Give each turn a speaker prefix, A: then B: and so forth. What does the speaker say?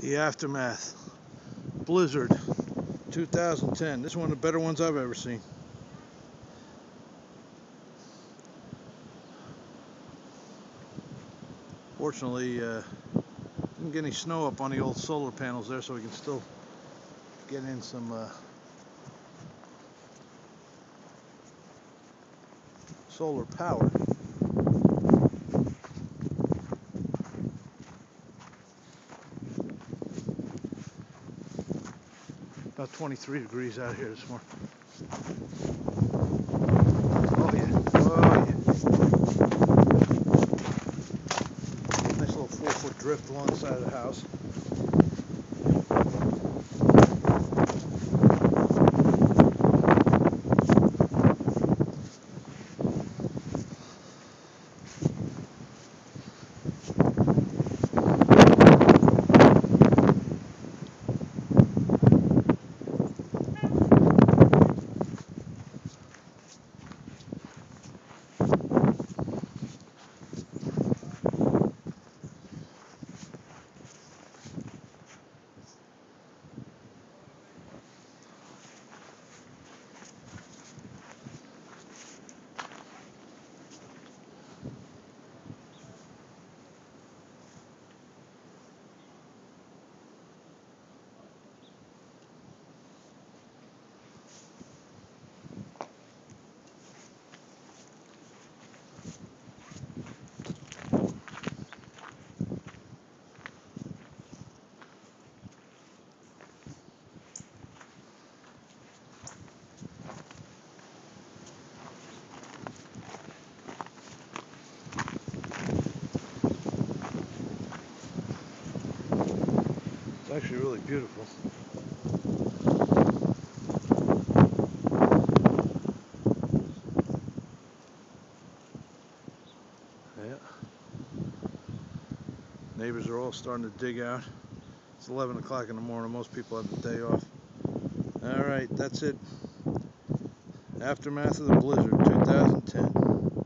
A: The Aftermath Blizzard 2010. This is one of the better ones I've ever seen. Fortunately, didn't get any snow up on the old solar panels there, so we can still get in some solar power. About 23 degrees out here this morning. Oh yeah, oh yeah. Nice little 4-foot drift along the side of the house. It's actually really beautiful. Yeah. Neighbors are all starting to dig out. It's 11 o'clock in the morning. Most people have the day off. All right, that's it. Aftermath of the Blizzard 2010.